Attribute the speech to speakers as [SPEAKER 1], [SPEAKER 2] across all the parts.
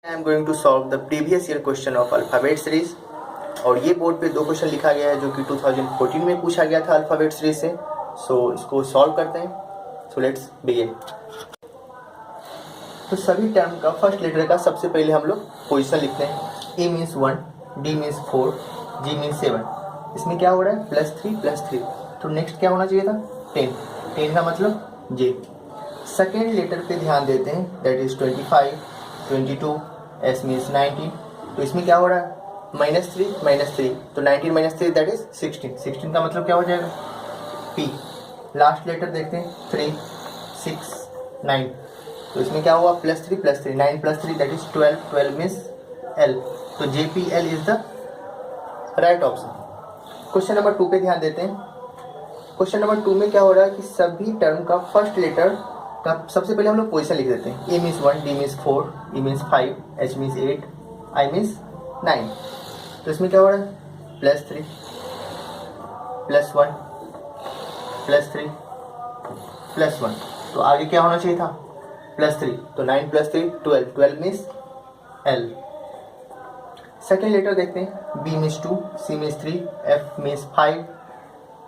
[SPEAKER 1] I am going to solve the previous year question of alphabet series. और ये board पे 2 question लिखा गया है जो कि 2014 में पूछा गया था अल्फ़ाबेट सीरीज से। इसको सॉल्व करते हैं। So let's begin. तो सभी टर्म का फर्स्ट लेटर का सबसे पहले हम लोग पोजीशन लिखते हैं। A means 1, D means 4, ji means 7। इसमें क्या हो रहा है +3 तो नेक्स्ट क्या होना चाहिए था 10 का मतलब जे। सेकेंड लेटर पे ध्यान देते हैं, दैट इज 25, 22, एस मीन्स 19। तो इसमें क्या हो रहा है -3 तो 19 - 3 दैट इज 16 का मतलब क्या हो जाएगा पी। लास्ट लेटर देखते हैं 3, 6, 9। तो इसमें क्या हुआ +3 9 + 3 दैट इज 12 मीन्स एल। तो JPL is the right option. Question number 2 पे ध्यान देते हैं। क्वेश्चन नंबर 2 में क्या हो रहा है कि सभी टर्म का फर्स्ट लेटर का सबसे पहले हम लोग पोजीशन लिख देते हैं। A means 1, D means 4, E means 5, H means 8, I means 9। तो इसमें क्या हो रहा है +3 +1 +3 +1। तो आगे क्या होना चाहिए था +3। तो 9 + 3 12 मीन्स एल। सेकेंड लेटर देखते हैं। B means 2, C means 3, F means 5,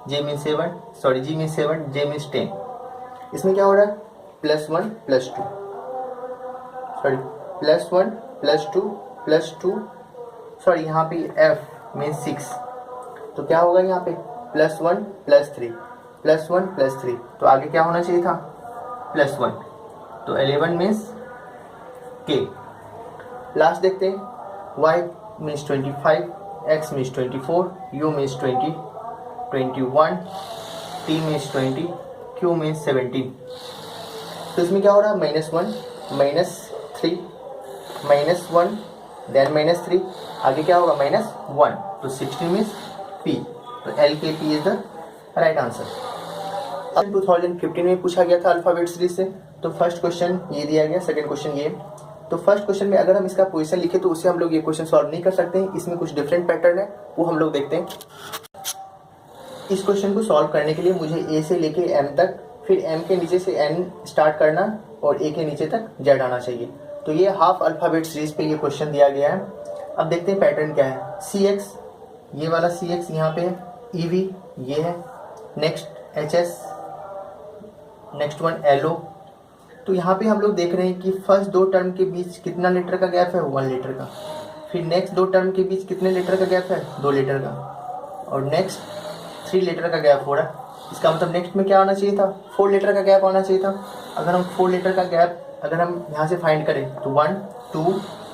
[SPEAKER 1] G means 7, J means 10। इसमें क्या हो रहा है +1 +2 सॉरी यहाँ पे एफ मीन्स 6। तो क्या होगा यहाँ पे +1 + 3 तो आगे क्या होना चाहिए था +1। तो 11 मीन्स के। लास्ट देखते हैं। y means 25, x means 24, u means 20, 21, t means 20, q means 17। तो इसमें क्या हो रहा है -1 -3 -1 देन -3 आगे क्या होगा -1 तो 16 मीन्स p। तो LKP is the right answer. अब 2015 में पूछा गया था अल्फ़ाबेट सीरीज से। तो फर्स्ट क्वेश्चन ये दिया गया, सेकंड क्वेश्चन ये। तो फर्स्ट क्वेश्चन में अगर हम इसका पोजीशन लिखे तो उससे हम लोग ये क्वेश्चन सॉल्व नहीं कर सकते हैं। इसमें कुछ डिफरेंट पैटर्न है, वो हम लोग देखते हैं। इस क्वेश्चन को सॉल्व करने के लिए मुझे ए से लेके एम तक, फिर एम के नीचे से एन स्टार्ट करना और ए के नीचे तक जेड आना चाहिए। तो ये हाफ अल्फ़ाबेट सीरीज पे ये क्वेश्चन दिया गया है। अब देखते हैं पैटर्न क्या है। CX, ये वाला CX यहाँ पे है, EV ये है, next HS, next one LO। तो यहाँ पे हम लोग देख रहे हैं कि फर्स्ट 2 टर्म के बीच कितना लीटर का गैप है 1 लीटर का। फिर नेक्स्ट 2 टर्म के बीच कितने लीटर का गैप है 2 लीटर का। और नेक्स्ट 3 लीटर का गैप हो रहा है। इसका मतलब नेक्स्ट में क्या आना चाहिए था 4 लीटर का गैप आना चाहिए था। अगर हम 4 लीटर का गैप अगर हम यहाँ से फाइंड करें तो 1 2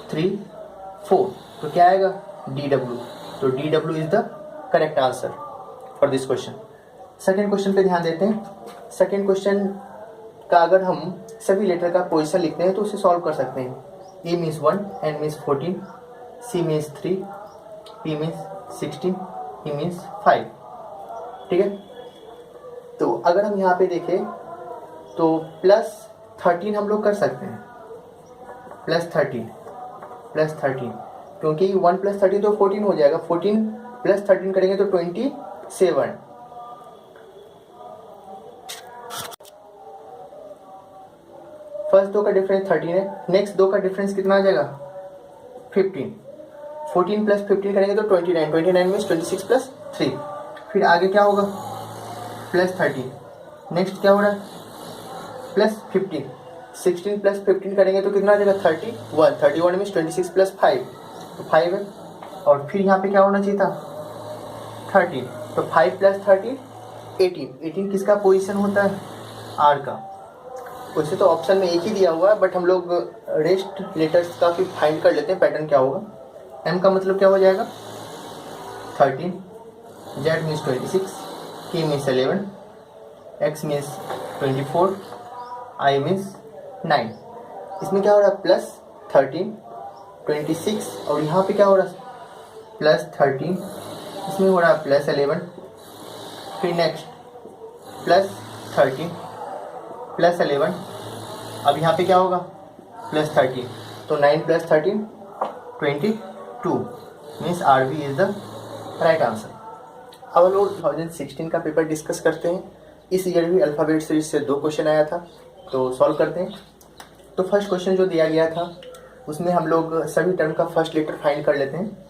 [SPEAKER 1] 3 4 तो क्या आएगा DW। तो DW is the correct answer for this question. Second question पे ध्यान देते हैं। सेकेंड क्वेश्चन का अगर हम सभी लेटर का पोजीशन लिखते हैं तो उसे सॉल्व कर सकते हैं। E means 1, N means 14, C means 3, P means 16, E means 5। ठीक है। तो अगर हम यहाँ पे देखें तो +13 हम लोग कर सकते हैं। +13 क्योंकि 1 + 13 तो 14 हो जाएगा। 14 + 13 करेंगे तो 27। फर्स्ट 2 का डिफरेंस 13 है, नेक्स्ट 2 का डिफरेंस कितना आ जाएगा 15। 14 + 15 करेंगे तो 29 मीन्स 26 + 3। फिर आगे क्या होगा +13, नेक्स्ट क्या हो रहा है +15, 16 + 15 करेंगे तो कितना आ जाएगा 31 मीन्स 26 + 5 तो 5 है। और फिर यहाँ पे क्या होना चाहिए था 13। तो 5 + 13 18 किसका पोजीशन होता है R का। वैसे तो ऑप्शन में एक ही दिया हुआ है बट हम लोग रेस्ट लेटर्स का फिर फाइंड कर लेते हैं पैटर्न क्या होगा। M का मतलब क्या हो जाएगा 13, Z means 26, K means 11, X means 24, I means 9। इसमें क्या हो रहा है +13 26 और यहाँ पे क्या हो रहा है +13, इसमें हो रहा है +11, फिर नेक्स्ट +13 +11। अब यहाँ पे क्या होगा +13 तो 9 + 13 22 means RB is the right answer. अब हम लोग 2016 का पेपर डिस्कस करते हैं। इस ईयर भी अल्फ़ाबेट सीरीज से 2 क्वेश्चन आया था, तो सॉल्व करते हैं। तो फर्स्ट क्वेश्चन जो दिया गया था उसमें हम लोग सभी टर्म का फर्स्ट लेटर फाइंड कर लेते हैं।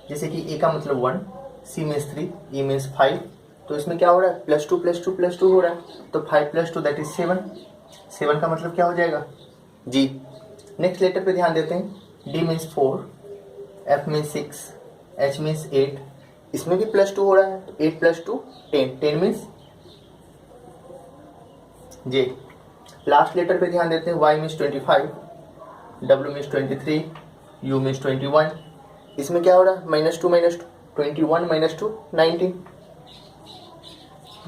[SPEAKER 1] जैसे कि ए का मतलब 1, सी मीन्स 3, ई मीन्स 5, तो इसमें क्या हो रहा है +2 +2 +2 हो रहा है, तो 5 + 2 दैट इज 7, 7 का मतलब क्या हो जाएगा जी। नेक्स्ट लेटर पे ध्यान देते हैं। D means 4, F means 6, H means 8, इसमें भी +2 हो रहा है, 8 + 2 10, 10 मीन्स जे। लास्ट लेटर पे ध्यान देते हैं। y means 25, w means 23, u means 21, इसमें क्या हो रहा है -2 -2, 21 - 2 19,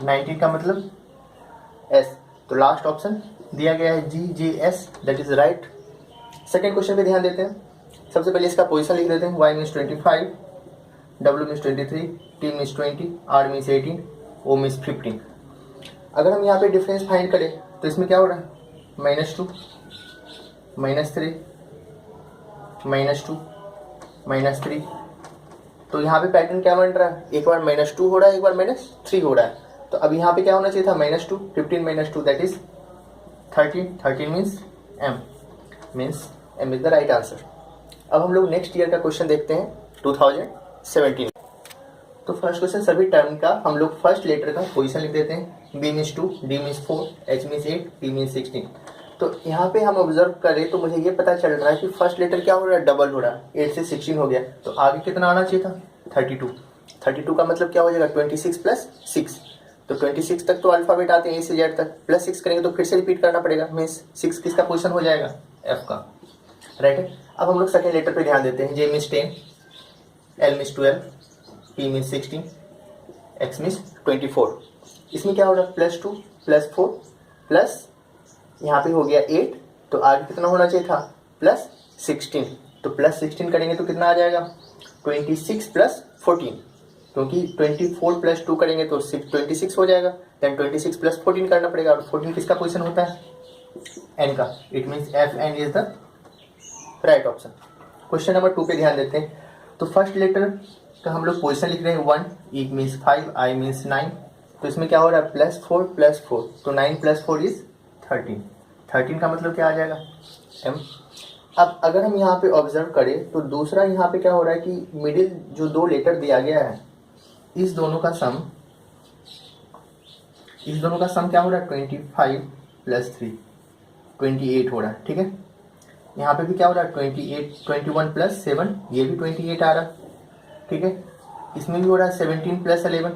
[SPEAKER 1] 19 का मतलब s, तो लास्ट ऑप्शन दिया गया है G J S, that is right. Second question पे ध्यान देते हैं। सबसे पहले इसका पोजीशन लिख देते हैं। y means 25, w means 23, t means 20, r means 18, o means 15। अगर हम यहाँ पे डिफरेंस फाइंड करें तो इसमें क्या हो रहा है -2 -3 -2 -3, तो यहाँ पे पैटर्न क्या बन रहा है, एक बार -2 हो रहा है, एक बार -3 हो रहा है। तो अब यहाँ पे क्या होना चाहिए था -2, 15 - 2 that is 13, 13 means m is the right answer. अब हम लोग नेक्स्ट ईयर का क्वेश्चन देखते हैं 2017। तो फर्स्ट क्वेश्चन सभी टर्म का हम लोग फर्स्ट लेटर का पोजीशन लिख देते हैं। b means 2, d means 4, h means 8, p means 16। तो यहाँ पे हम ऑब्जर्व करें तो मुझे ये पता चल रहा है कि फर्स्ट लेटर क्या हो रहा है, डबल हो रहा है, 8 से 16 हो गया, तो आगे कितना आना चाहिए था 32। 32 का मतलब क्या हो जाएगा 26 + 6, तो 26 तक तो अल्फाबेट आते हैं A से Z तक, +6 करेंगे तो फिर से रिपीट करना पड़ेगा, मीन्स 6 किसका पोजीशन हो जाएगा F का, राइट है। अब हम लोग सेकेंड लेटर पे ध्यान देते हैं। J means 10, L means 12, P means 16, X means 24। इसमें क्या हो रहा है +2 +4 प्लस यहाँ पे हो गया 8, तो आगे कितना होना चाहिए था +16, तो +16 करेंगे तो कितना आ जाएगा 26 + 14, क्योंकि 24 + 2 करेंगे तो 26 हो जाएगा, देन 26 + 14 करना पड़ेगा, और 14 किसका पोजीशन होता है n का, it means FN is the right option. Question number 2 पे ध्यान देते हैं। तो फर्स्ट लेटर का हम लोग पोजीशन लिख रहे हैं 1, E मीन्स 5, I मीन्स 9, तो इसमें क्या हो रहा है +4 + 4, तो 9 + 4 इज 13, 13 का मतलब क्या आ जाएगा M। अब अगर हम यहाँ पे ऑब्जर्व करें तो दूसरा यहाँ पे क्या हो रहा है कि मिडिल जो दो लेटर दिया गया है, इस दोनों का सम क्या हो रहा है 25 + 3, 28 हो रहा है, ठीक है। यहाँ पे भी क्या हो रहा है 28, 21 + 7, ये भी 28 आ रहा है, ठीक है। इसमें भी हो रहा है 17 + 11,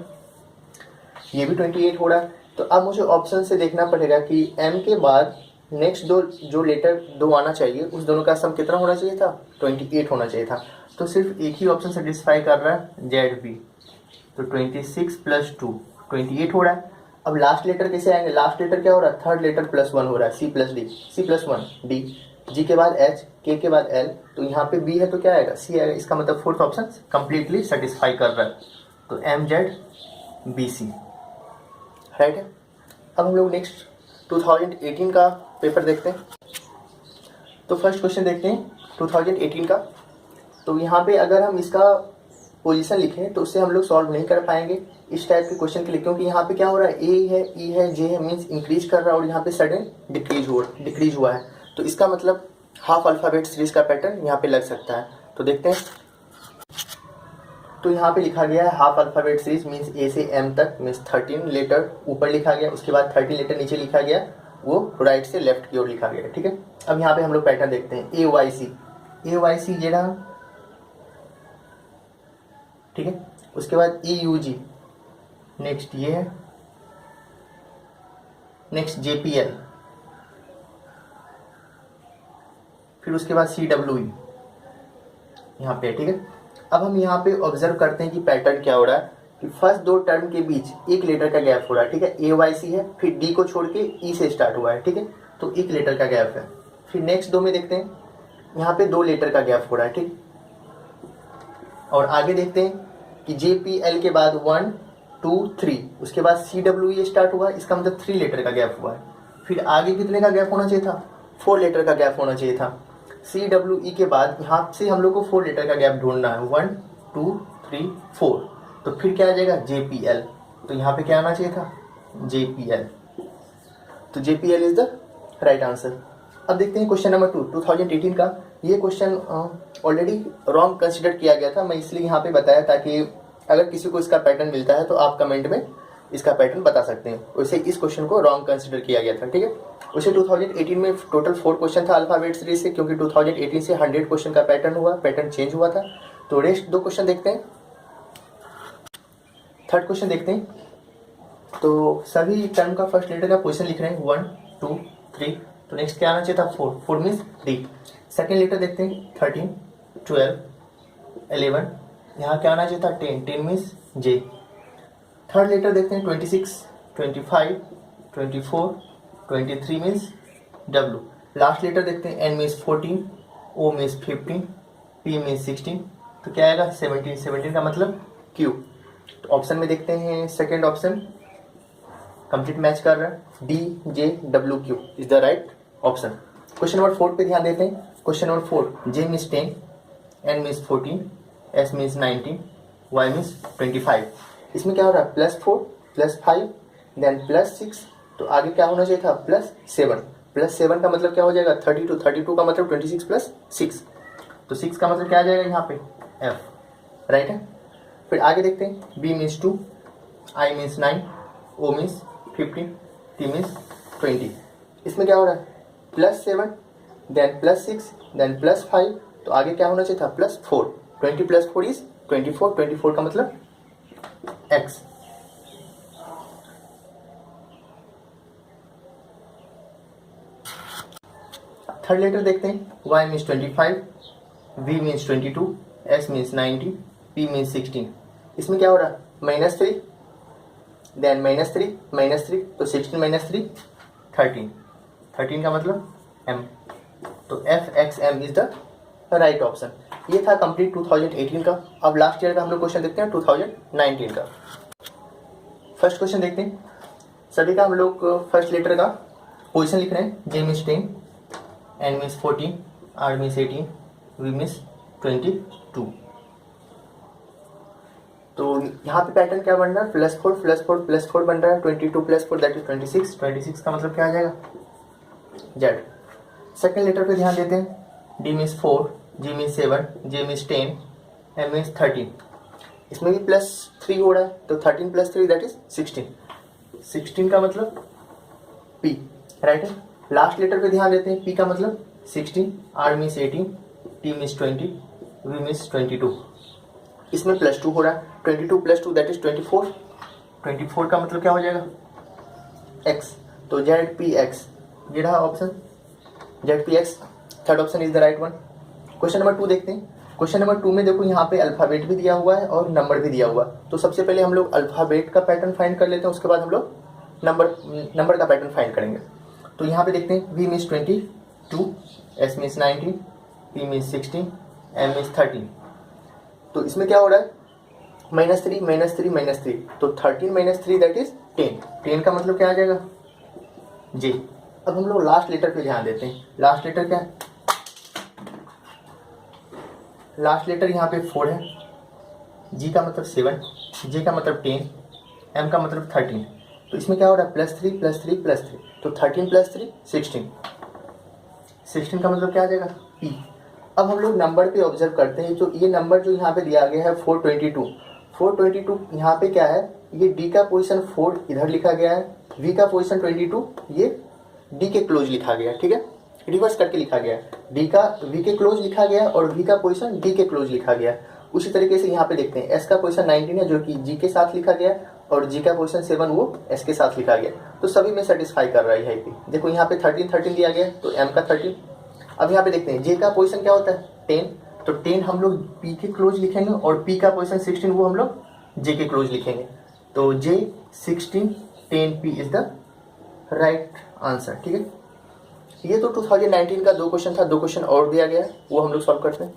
[SPEAKER 1] ये भी 28 हो रहा है। तो अब मुझे ऑप्शन से देखना पड़ेगा कि M के बाद नेक्स्ट दो जो लेटर दो आना चाहिए, उस दोनों का सम कितना होना चाहिए था 28 होना चाहिए था। तो सिर्फ एक ही ऑप्शन सेटिस्फाई कर रहा है ZB, तो 26 + 2 28 हो रहा है। अब लास्ट लेटर कैसे आएंगे, लास्ट लेटर क्या हो रहा है थर्ड लेटर +1 हो रहा है, C + D, C + 1 D, G के बाद H, K के बाद L, तो यहाँ पे B है तो क्या आएगा C आएगा। इसका मतलब फोर्थ ऑप्शन कंप्लीटली सेटिस्फाई कर रहा है, तो MZBC राइट है। अब हम लोग नेक्स्ट 2018 का पेपर देखते हैं। तो फर्स्ट क्वेश्चन देखते हैं 2018 का। तो यहाँ पे अगर हम इसका पोजीशन लिखें तो उससे हम लोग सॉल्व नहीं कर पाएंगे इस टाइप के क्वेश्चन के लिए, क्योंकि यहाँ पे क्या हो रहा है ए है, ई है, जे है, मीन्स इंक्रीज कर रहा है, और यहाँ पे सडन डिक्रीज हुआ है, तो इसका मतलब हाफ अल्फाबेट सीरीज का पैटर्न यहाँ पे लग सकता है। तो देखते हैं। तो यहाँ पे लिखा गया है half alphabet series, means A से M तक, मीन्स 13 लेटर ऊपर लिखा गया, उसके बाद 30 लेटर नीचे लिखा गया, वो राइट से लेफ्ट की ओर लिखा गया, ठीक है। अब यहाँ पे हम लोग पैटर्न देखते हैं AYC ये रहा, ठीक है। उसके बाद EUG, नेक्स्ट ये है, नेक्स्ट JPL, फिर उसके बाद CWE यहाँ पे, ठीक है। अब हम यहाँ पे ऑब्जर्व करते हैं कि पैटर्न क्या हो रहा है कि फर्स्ट दो टर्म के बीच एक लेटर का गैप हो रहा है, ठीक है। AYC है, फिर D को छोड़ के E से स्टार्ट हुआ है, ठीक है, तो एक लेटर का गैप है। फिर नेक्स्ट दो में देखते हैं, यहाँ पे 2 लेटर का गैप हो रहा है, ठीक। और आगे देखते हैं कि JPL के बाद 1 2 3, उसके बाद CWE स्टार्ट हुआ, इसका मतलब 3 लेटर का गैप हुआ है। फिर आगे कितने का गैप होना चाहिए था 4 लेटर का गैप होना चाहिए था। CWE के बाद यहाँ से हम लोग को 4 लेटर का गैप ढूंढना है, 1 2 3 4, तो फिर क्या आ जाएगा JPL, तो यहाँ पे क्या आना चाहिए था JPL, तो JPL is the right answer. अब देखते हैं क्वेश्चन नंबर 2 2018 का। ये क्वेश्चन ऑलरेडी रॉन्ग कंसिडर किया गया था, मैं इसलिए यहाँ पे बताया ताकि अगर किसी को इसका पैटर्न मिलता है तो आप कमेंट में इसका पैटर्न बता सकते हैं। वैसे इस क्वेश्चन को रॉन्ग कंसिडर किया गया था, ठीक है। वैसे 2018 में टोटल 4 क्वेश्चन था अल्फाबेट सीरीज से, क्योंकि 2018 से 100 क्वेश्चन का पैटर्न चेंज हुआ था। तो रेस्ट 2 क्वेश्चन देखते हैं। थर्ड क्वेश्चन देखते हैं। तो सभी टर्म का फर्स्ट लेटर का पोजीशन लिख रहे हैं 1 2 3, तो नेक्स्ट क्या आना चाहिए था 4 मीन्स डी। सेकेंड लेटर देखते हैं 13 12 11, यहाँ क्या आना चाहिए था 10 मीन्स जे। थर्ड लेटर देखते हैं 26 25 24 23 मीन्स डब्ल्यू। लास्ट लेटर देखते हैं N means 14, O means 15, P means 16, तो क्या आएगा 17 का मतलब क्यू। तो ऑप्शन में देखते हैं सेकेंड ऑप्शन कंप्लीट मैच कर रहा है, D J W Q is the right option. Question number 4 पे ध्यान देते हैं। Question number 4, J means 10, N means 14, S means 19, Y means 25। इसमें क्या हो रहा है +4 +5 देन +6, तो आगे क्या होना चाहिए था +7। +7 का मतलब क्या हो जाएगा 32, 32 का मतलब 26 + 6, तो 6 का मतलब क्या आ जाएगा यहाँ पे एफ, राइट है। फिर आगे देखते हैं, B means 2, I means 9, O means 15, T means 20। इसमें क्या हो रहा है +7 देन +6 देन +5, तो आगे क्या होना चाहिए था +4। 20 + 4 इज 24, 24 का मतलब x। थर्ड लेटर देखते हैं, y means 25, v means 22, s means 90, p means 16। इसमें क्या हो रहा है -3 देन -3 तो 16 - 3 13 का मतलब m, तो f x m is the right option. ये था कंप्लीट 2018 का। अब लास्ट ईयर का हम लोग क्वेश्चन देखते हैं 2019 का। फर्स्ट क्वेश्चन देखते हैं। सभी का हम लोग फर्स्ट लेटर का पोजीशन लिख रहे हैं, J means 10, N means 14, R means 18, V means 22। तो यहाँ पे पैटर्न क्या बन रहा है +4 बन रहा है, 22 + 4 दैट इज 26 का मतलब क्या आ जाएगा जेड। सेकेंड लेटर पे ध्यान देते हैं, डी मीन्स 4, जी means 7, J means 10, M means 13। इसमें भी +3 हो रहा है, तो 13 + 3 दैट इज 16 का मतलब पी, राइट है। लास्ट लेटर पे ध्यान देते हैं, पी का मतलब 16, R means 18, T means 20, V means 22। इसमें +2 हो रहा है, 22 + 2 दैट इज 24 का मतलब क्या हो जाएगा एक्स, तो जेड पी एक्स, ये रहा option Z P x. Third option is the right one. Question number 2 देखते हैं। क्वेश्चन नंबर 2 में देखो यहाँ पे अल्फाबेट भी दिया हुआ है और नंबर भी दिया हुआ है। तो सबसे पहले हम लोग अल्फाबेट का पैटर्न फाइंड कर लेते हैं, उसके बाद हम लोग नंबर का पैटर्न फाइंड करेंगे। तो यहाँ पे देखते हैं, V means 22, S means 19, P means 16, M means 13। तो इसमें क्या हो रहा है -3 तो 13 - 3 दैट इज 10 का मतलब क्या आ जाएगा जे। अब हम लोग लास्ट लेटर पे ध्यान देते हैं। लास्ट लेटर क्या है, लास्ट लेटर यहाँ पे 4 है, जी का मतलब 7, जे का मतलब 10, एम का मतलब 13। तो इसमें क्या हो रहा है +3 + 3 + 3, तो 13 + 3 16 का मतलब क्या आ जाएगा पी। अब हम लोग नंबर पे ऑब्जर्व करते हैं, जो ये नंबर जो यहाँ पे दिया गया है 422 यहाँ पे क्या है, ये डी का पोजीशन 4 इधर लिखा गया है, वी का पोजीशन 22 ये डी के क्लोज लिखा गया है, ठीक है, रिवर्स करके लिखा गया है। डी का वी के क्लोज लिखा गया है और वी का पोजीशन डी के क्लोज लिखा गया है। उसी तरीके से यहाँ पे देखते हैं, एस का पोजीशन 19 है जो कि जी के साथ लिखा गया है, और जी का पोजीशन 7 वो एस के साथ लिखा गया। तो सभी में सेटिस्फाई कर रहा है। देखो यहाँ पे 13 दिया गया, तो एम का 13। अब यहाँ पे देखते हैं, जे का पोजीशन क्या होता है 10, तो 10 हम लोग पी के क्लोज लिखेंगे, और पी का पोजीशन 16 वो हम लोग जे के क्लोज लिखेंगे। तो जे 16 10 P is the right answer, ठीक है। ये तो 2019 का 2 क्वेश्चन था, 2 क्वेश्चन और दिया गया है, वो हम लोग सॉल्व करते हैं।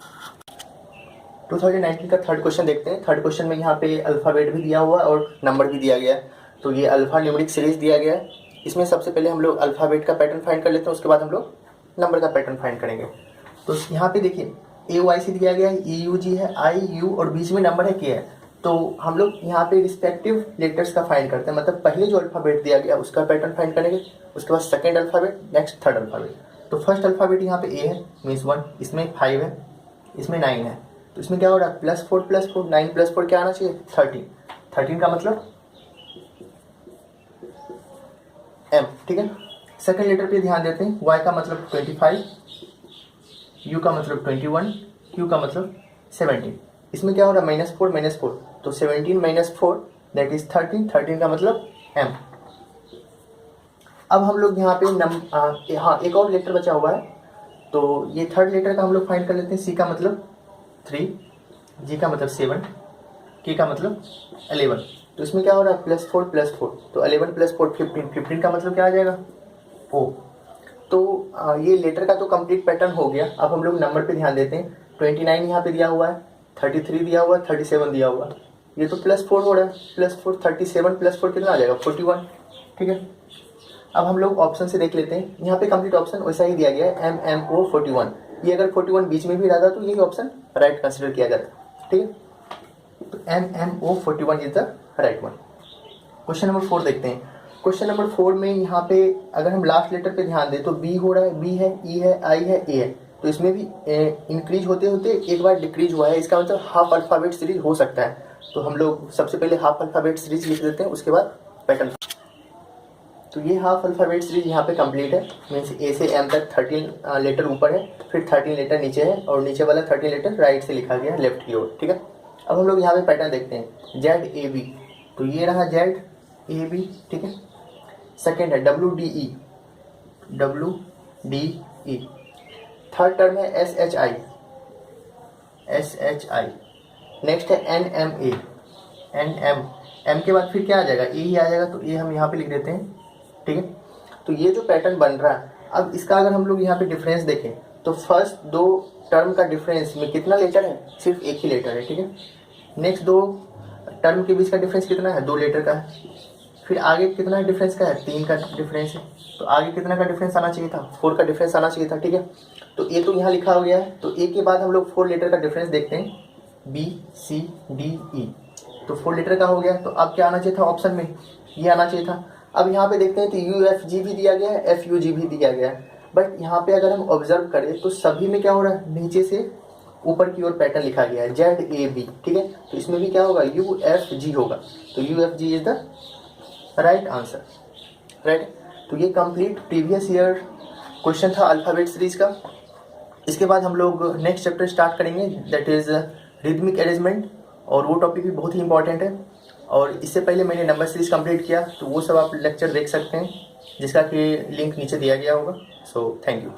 [SPEAKER 1] 2019 का थर्ड क्वेश्चन देखते हैं। थर्ड क्वेश्चन में यहाँ पे अल्फाबेट भी दिया हुआ है और नंबर भी दिया गया है। तो ये अल्फा न्यूमेरिक सीरीज दिया गया है। इसमें सबसे पहले हम लोग अल्फाबेट का पैटर्न फाइंड कर लेते हैं, उसके बाद हम लोग नंबर का पैटर्न फाइंड करेंगे। तो यहाँ पे देखिए AOIC दिया गया है, EUG है, IU और बीच में नंबर है K है। तो हम लोग यहाँ पे रिस्पेक्टिव लेटर्स का फाइंड करते हैं, मतलब पहले जो अल्फाबेट दिया गया उसका पैटर्न फाइंड करेंगे, उसके बाद second alphabet, next third alphabet. तो फर्स्ट अल्फ़ाबेट यहाँ पे ए है, मीन्स 1, इसमें 5 है, इसमें 9 है, तो इसमें क्या हो रहा है +4 + 4, 9 + 4 क्या आना चाहिए 13, 13 का मतलब M, ठीक है। सेकंड लेटर पे ध्यान देते हैं, Y का मतलब 25, U का मतलब 21, Q का मतलब 17, इसमें क्या हो रहा है -4, तो 17 - 4 दैट इज 13, 13 का मतलब M। अब हम लोग यहाँ पे हाँ एक और लेटर बचा हुआ है, तो ये थर्ड लेटर का हम लोग फाइंड कर लेते हैं। C का मतलब 3, G का मतलब 7, K का मतलब 11, तो इसमें क्या हो रहा है +4 + 4, तो 11 + 4 15, 15 का मतलब क्या आ जाएगा O। तो ये लेटर का तो कंप्लीट पैटर्न हो गया। अब हम लोग नंबर पे ध्यान देते हैं। 29 यहाँ पे दिया हुआ है, 33 दिया हुआ है, 37 दिया हुआ है, ये तो +4 हो रहा है, +4 37 + 4 कितना आ जाएगा 41, ठीक है। अब हम लोग ऑप्शन से देख लेते हैं, यहाँ पे कंप्लीट ऑप्शन वैसा ही दिया गया है MMO 41, ये अगर 41 बीच में भी रहता तो यही ऑप्शन राइट कंसिडर किया जाता, ठीक है। तो MMO 41 is the right one. Question number 4 देखते हैं। क्वेश्चन नंबर 4 में यहाँ पे अगर हम लास्ट लेटर पे ध्यान दें तो B हो रहा है, B है, E है, I है, A है, तो इसमें भी इंक्रीज होते होते एक बार डिक्रीज हुआ है, इसका मतलब हाफ अल्फ़ाबेट सीरीज हो सकता है। तो हम लोग सबसे पहले हाफ अल्फ़ाबेट सीरीज लिख देते हैं, उसके बाद पैटर्न। तो ये हाफ अल्फ़ाबेट सीरीज यहाँ पे कंप्लीट है, मीन्स A से M तक 13 लेटर ऊपर है, फिर 13 लेटर नीचे है, और नीचे वाला 13 लेटर राइट से लिखा गया है लेफ्ट की ओर, ठीक है। अब हम लोग यहाँ पे पैटर्न देखते हैं, ZAB, तो ये रहा ZAB, ठीक है। सेकेंड है WDE, थर्ड टर्म है SHI, नेक्स्ट है NMA, M के बाद फिर क्या आ जाएगा, A ही आ जाएगा, तो A हम यहाँ पे लिख देते हैं, ठीक है। तो ये जो पैटर्न बन रहा है, अब इसका अगर हम लोग यहाँ पे डिफरेंस देखें तो फर्स्ट 2 टर्म का डिफरेंस में कितना लेटर है, सिर्फ एक ही लेटर है, ठीक है। नेक्स्ट 2 टर्म के बीच का डिफरेंस कितना है, 2 लेटर का है। फिर आगे कितना डिफरेंस का है, 3 का डिफरेंस है, तो आगे कितना का डिफरेंस आना चाहिए था, 4 का डिफरेंस आना चाहिए था, ठीक है। तो ए तो यहाँ लिखा हो गया है, तो ए के बाद हम लोग 4 लेटर का डिफरेंस देखते हैं, BCDE, तो 4 लेटर का हो गया। तो अब क्या आना चाहिए था ऑप्शन में, ये आना चाहिए था। अब यहाँ पे देखते हैं तो UFG भी दिया गया है, FUG भी दिया गया है, बट यहाँ पे अगर हम ऑब्जर्व करें तो सभी में क्या हो रहा है, नीचे से ऊपर की ओर पैटर्न लिखा गया है ZAB, ठीक है। तो इसमें भी क्या होगा UFG होगा, तो UFG is the right answer, right. तो ये कंप्लीट प्रीवियस ईयर क्वेश्चन था अल्फ़ाबेट सीरीज का। इसके बाद हम लोग नेक्स्ट चैप्टर स्टार्ट करेंगे, दैट इज रिदमिक अरेंजमेंट, और वो टॉपिक भी बहुत ही इंपॉर्टेंट है। और इससे पहले मैंने नंबर सीरीज कंप्लीट किया, तो वो सब आप लेक्चर देख सकते हैं, जिसका कि लिंक नीचे दिया गया होगा। So thank you.